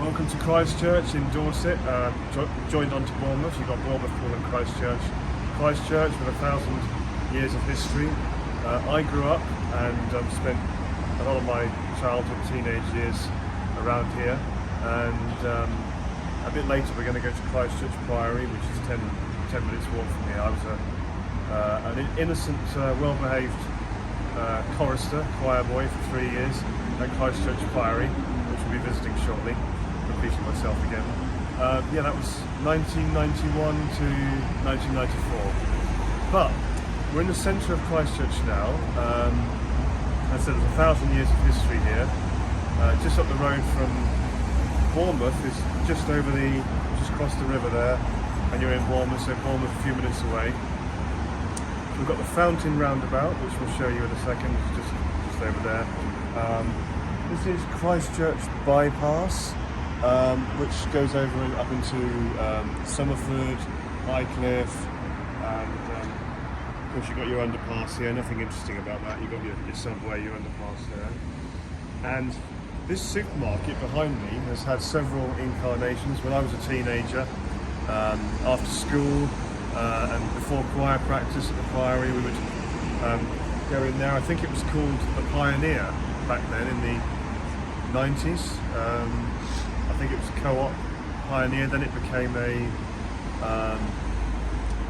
Welcome to Christchurch in Dorset. Joined on to Bournemouth. You've got Bournemouth, Poole and Christchurch. Christchurch with 1,000 years of history. I grew up and spent a lot of my childhood, teenage years around here. And a bit later we're going to go to Christchurch Priory, which is 10 minutes walk from here. I was an innocent, well-behaved chorister, choir boy for 3 years at Christchurch Priory, which we'll be visiting shortly. Repeating myself again. Yeah, that was 1991 to 1994. But we're in the centre of Christchurch now. As I said, there's 1,000 years of history here. Just up the road from Bournemouth is just across the river there, and you're in Bournemouth, so Bournemouth a few minutes away. We've got the Fountain Roundabout, which we'll show you in a second, just over there. This is Christchurch Bypass, which goes over and up into Somerford, Highcliffe, and of course you've got your underpass here. Nothing interesting about that. You've got your subway, your underpass there. And this supermarket behind me has had several incarnations. When I was a teenager, after school and before choir practice at the Priory, we would go in there. I think it was called the Pioneer back then in the 90s. I think it was Co-op Pioneer, then it became I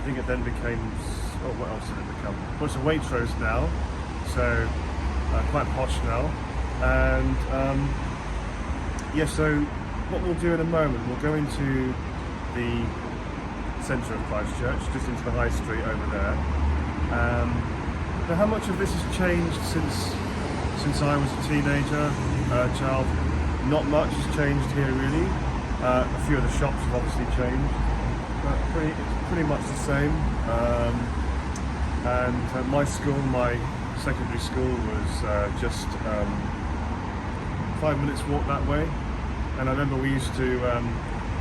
think it then became, oh, what else did it become? Well, it's a Waitrose now, so quite posh now. And yeah, so what we'll do in a moment, we'll go into the centre of Christchurch, just into the high street over there. Now, how much of this has changed since I was a teenager, child? Not much has changed here really. A few of the shops have obviously changed, but it's pretty much the same. And my school, my secondary school, was just 5 minutes walk that way. And I remember we used to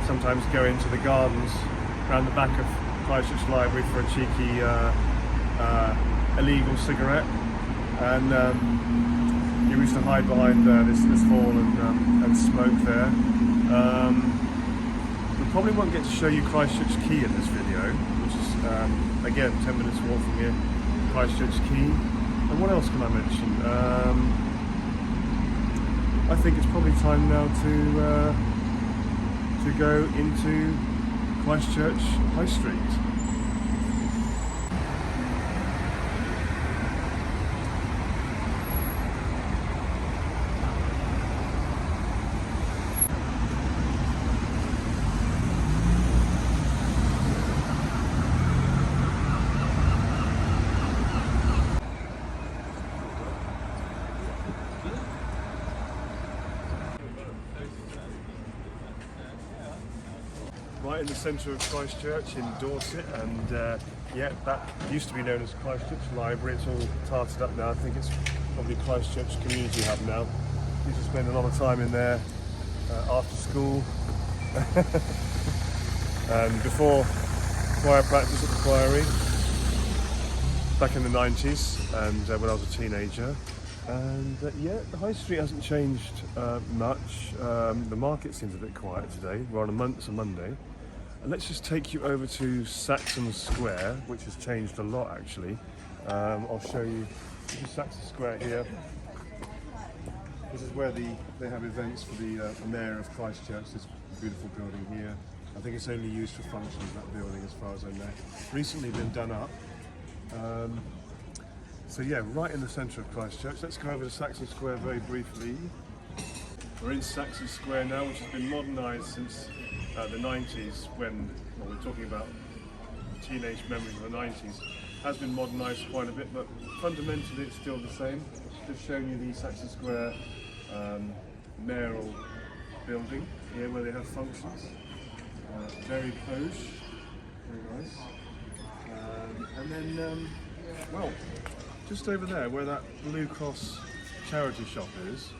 sometimes go into the gardens around the back of Christchurch Library for a cheeky illegal cigarette. And we used to hide behind this hall and smoke there. We probably won't get to show you Christchurch Quay in this video, which is again 10 minutes walk from here, Christchurch Quay. And what else can I mention? I think it's probably time now to go into Christchurch High Street. Right in the centre of Christchurch in Dorset, and yeah, that used to be known as Christchurch Library. It's all tarted up now. I think it's probably Christchurch Community Hub now. Used to spend a lot of time in there after school and before choir practice at the Priory back in the 90s, and when I was a teenager. And yeah, the high street hasn't changed much. The market seems a bit quiet today. We're on it's a Monday. And let's just take you over to Saxon Square, which has changed a lot actually. I'll show you. This is Saxon Square here. This is where they have events for the Mayor of Christchurch, this beautiful building here. I think it's only used for functions, that building, as far as I know. Recently been done up. So yeah, right in the centre of Christchurch. Let's go over to Saxon Square very briefly. We're in Saxon Square now, which has been modernised since the 90s, when we're talking about teenage memories of the 90s. Has been modernised quite a bit, but fundamentally it's still the same. Just showing you the Saxon Square mayoral building here where they have functions. Very posh, very nice. And then, well, just over there where that Blue Cross charity shop is,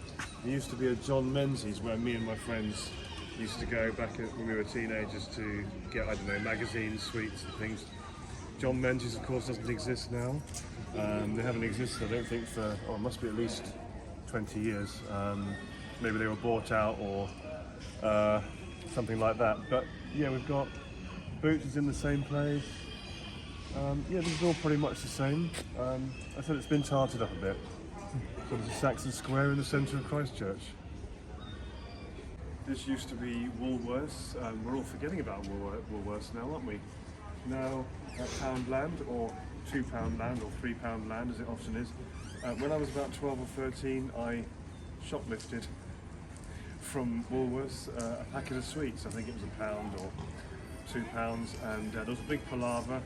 there used to be a John Menzies where me and my friends used to go back when we were teenagers to get, I don't know, magazines, sweets and things. John Menzies, of course, doesn't exist now. They haven't existed, I don't think, for, it must be at least 20 years. Maybe they were bought out or something like that. But yeah, we've got Boots is in the same place. Yeah, this is all pretty much the same. I said it's been tarted up a bit. So there's a Saxon square in the centre of Christchurch. This used to be Woolworths. We're all forgetting about Woolworths now, aren't we? Now Poundland, or £2 land, or £3 land, as it often is. When I was about 12 or 13, I shoplifted from Woolworths a packet of sweets. I think it was £1 or £2, and there was a big palaver.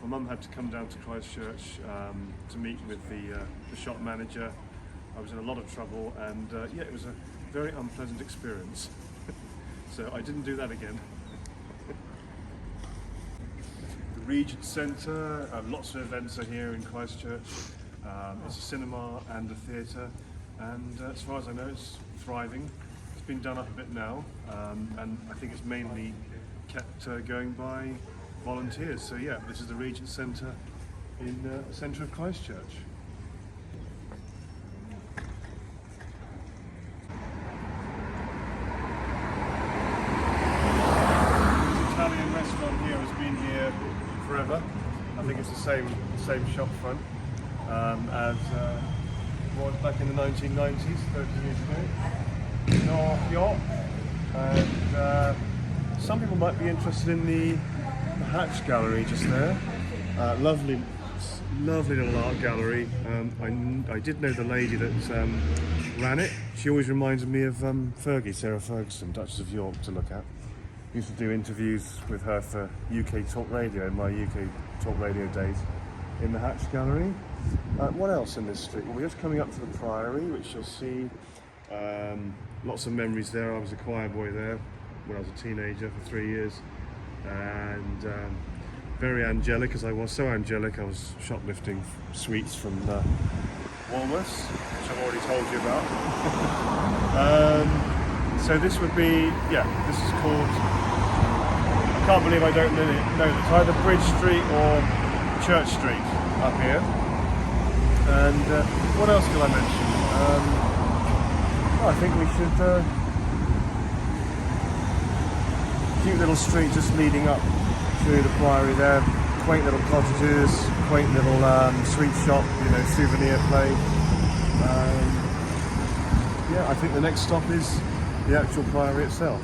My mum had to come down to Christchurch to meet with the shop manager. I was in a lot of trouble, and yeah, it was a very unpleasant experience. So I didn't do that again. The Regent Centre, lots of events are here in Christchurch. It's a cinema and a theatre, and as far as I know, it's thriving. It's been done up a bit now, and I think it's mainly kept going by volunteers. So yeah, this is the Regent Centre in the centre of Christchurch. This Italian restaurant here has been here forever. I think it's the same shop front as it was back in the 1990s, 30 years ago. North York, and some people might be interested in the Hatch Gallery just there. Lovely little art gallery. I did know the lady that ran it. She always reminded me of Sarah Ferguson, Duchess of York, to look at. Used to do interviews with her for UK Talk Radio in my UK Talk Radio days in the Hatch Gallery. What else in this street? Well, we're just coming up to the Priory, which you'll see. Lots of memories there. I was a choir boy there when I was a teenager for 3 years, and very angelic, as I was. So angelic, I was shoplifting sweets from Woolworths, which I've already told you about. So this would be, yeah, this is called, I can't believe I don't know this, it's either Bridge Street or Church Street up here. And what else can I mention? I think we should, cute little street just leading up to the Priory there, quaint little cottages, quaint little sweet shop, you know, souvenir place. Yeah, I think the next stop is the actual Priory itself.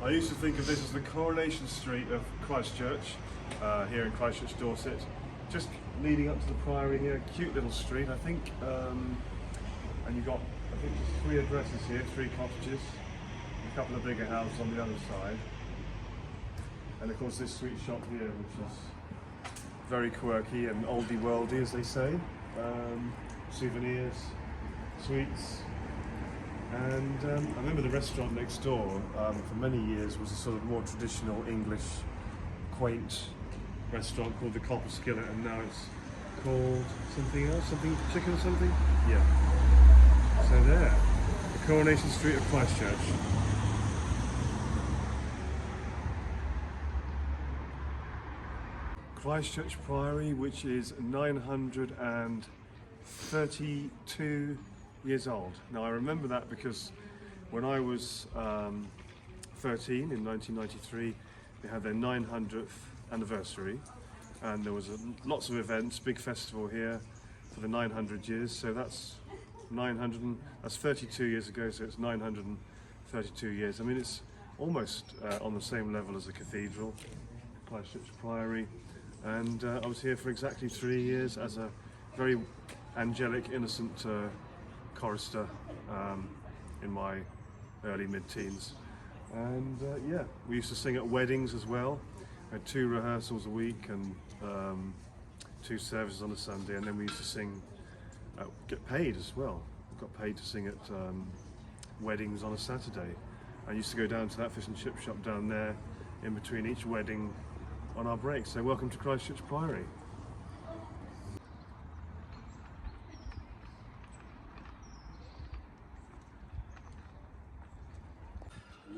I used to think of this as the Coronation Street of Christchurch, here in Christchurch, Dorset. Just leading up to the Priory here, cute little street, I think. And you've got, I think, 3 addresses here, 3 cottages, a couple of bigger houses on the other side. And of course this sweet shop here, which is very quirky and oldie worldy, as they say. Souvenirs, sweets. And I remember the restaurant next door for many years was a sort of more traditional English, quaint restaurant called the Copper Skillet, and now it's called something else, something chicken something? Yeah. So there, the Coronation Street of Christchurch. Christchurch Priory, which is 932 years old. Now I remember that because when I was 13 in 1993, they had their 900th anniversary, and there was lots of events, big festival here for the 900 years. So that's 32 years ago. So it's 932 years. I mean, it's almost on the same level as the cathedral, Christchurch Priory. And I was here for exactly 3 years as a very angelic, innocent chorister in my early mid-teens, and yeah, we used to sing at weddings as well. We had 2 rehearsals a week and 2 services on a Sunday, and then we used to sing, get paid as well. We got paid to sing at weddings on a Saturday. I used to go down to that fish and chip shop down there in between each wedding on our breaks. So welcome to Christchurch Priory.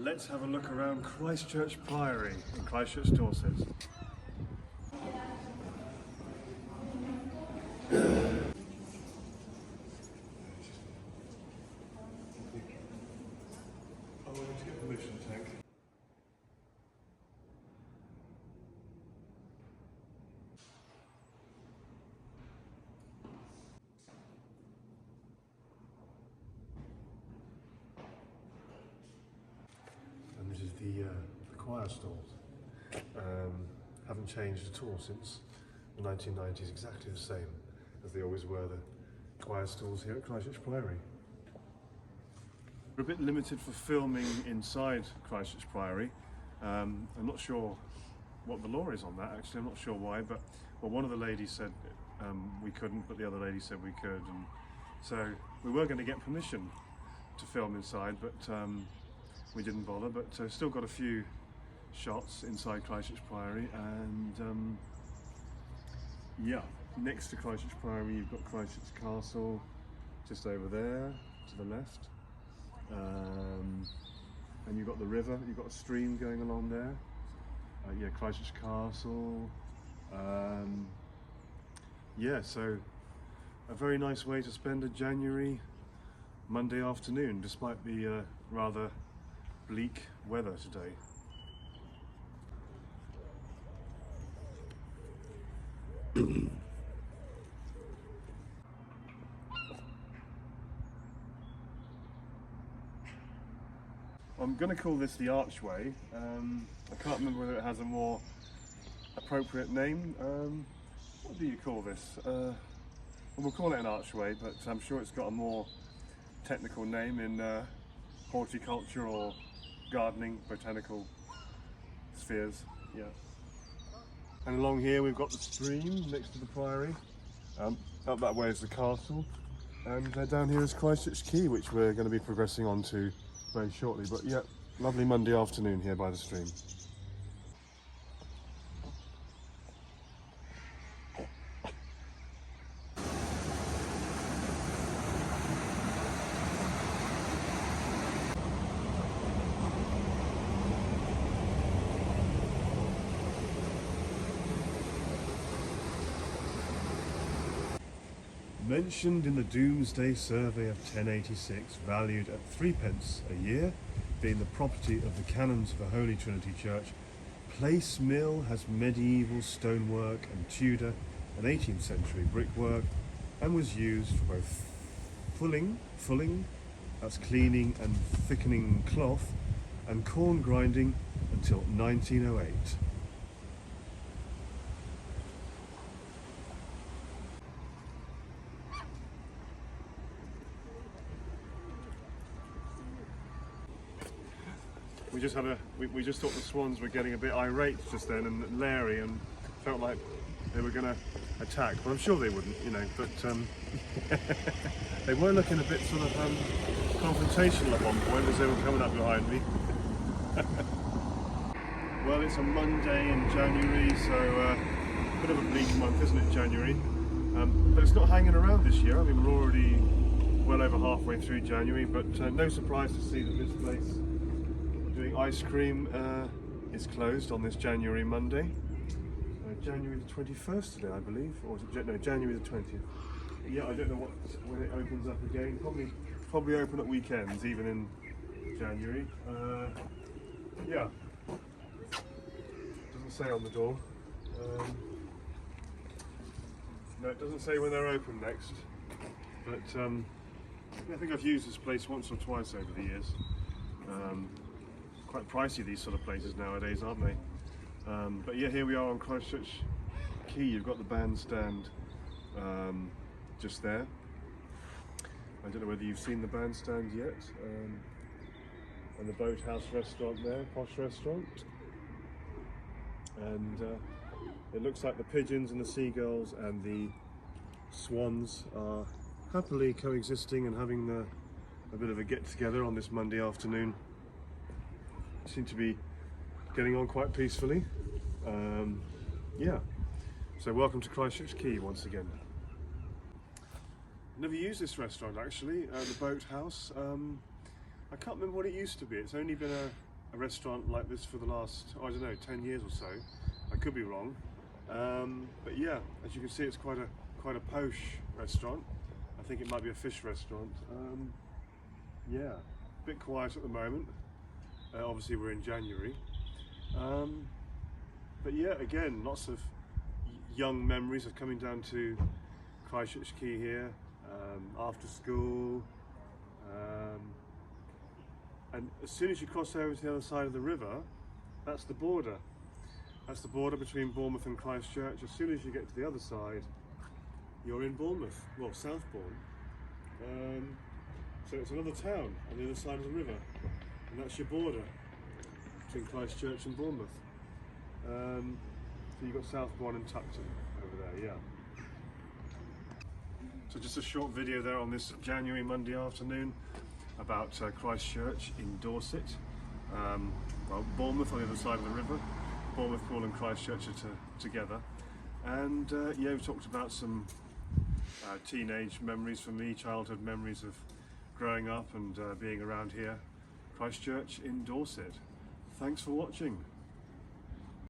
Let's have a look around Christchurch Priory in Christchurch, Dorset. Oh, we need to get permission, Tank. And this is the choir stalls. Haven't changed at all since the 1990s, exactly the same as they always were, the choir stalls here at Christchurch Priory. We're a bit limited for filming inside Christchurch Priory. I'm not sure what the law is on that, actually. I'm not sure why, but well, one of the ladies said we couldn't, but the other lady said we could, and so we were going to get permission to film inside, but we didn't bother. But still got a few shots inside Christchurch Priory, and yeah, next to Christchurch Priory you've got Christchurch Castle just over there to the left, and you've got the river, you've got a stream going along there. Yeah, Christchurch Castle. Yeah, so a very nice way to spend a January Monday afternoon, despite the rather bleak weather today. I'm going to call this the archway. I can't remember whether it has a more appropriate name. What do you call this? Well, we'll call it an archway, but I'm sure it's got a more technical name in horticulture or gardening, botanical spheres. Yeah. And along here we've got the stream next to the priory. Up that way is the castle, and down here is Christchurch Quay, which we're going to be progressing on to very shortly. But yeah, lovely Monday afternoon here by the stream. Mentioned in the Doomsday Survey of 1086, valued at 3p a year, being the property of the canons of the Holy Trinity Church, Place Mill has medieval stonework and Tudor and 18th century brickwork, and was used for both fulling, that's cleaning and thickening cloth, and corn grinding until 1908. We just thought the swans were getting a bit irate just then and leery, and felt like they were going to attack, but I'm sure they wouldn't, you know. But they were looking a bit sort of confrontational at one point as they were coming up behind me. Well, it's a Monday in January, so a bit of a bleak month, isn't it, January? But it's not hanging around this year. I mean, we're already well over halfway through January, but no surprise to see that this place doing ice cream is closed on this January Monday. January the 21st today, I believe, or is it, no, January the 20th. Yeah, I don't know when it opens up again. Probably open at weekends, even in January. Yeah, doesn't say on the door. No, it doesn't say when they're open next. But I think I've used this place once or twice over the years. Quite pricey, these sort of places nowadays, aren't they? But yeah, here we are on Christchurch Quay. You've got the bandstand just there. I don't know whether you've seen the bandstand yet. And the Boathouse restaurant there, posh restaurant. And it looks like the pigeons and the seagulls and the swans are happily coexisting and having a bit of a get-together on this Monday afternoon. Seem to be getting on quite peacefully. Yeah, so welcome to Christchurch Quay once again. Never used this restaurant actually, the Boathouse. I can't remember what it used to be. It's only been a restaurant like this for the last, I don't know, 10 years or so. I could be wrong. But yeah, as you can see, it's quite a posh restaurant. I think it might be a fish restaurant. Yeah, a bit quiet at the moment. Obviously we're in January. But yeah, again, lots of young memories of coming down to Christchurch Quay here, after school. And as soon as you cross over to the other side of the river, that's the border. That's the border between Bournemouth and Christchurch. As soon as you get to the other side, you're in Bournemouth, well, Southbourne. So it's another town on the other side of the river, and that's your border between Christchurch and Bournemouth. So you've got Southbourne and Tuckton over there, yeah. So just a short video there on this January Monday afternoon about Christchurch in Dorset. Well, Bournemouth on the other side of the river. Bournemouth, Poole and Christchurch are together. And yeah, we talked about some teenage memories for me, childhood memories of growing up and being around here. Christchurch in Dorset. Thanks for watching.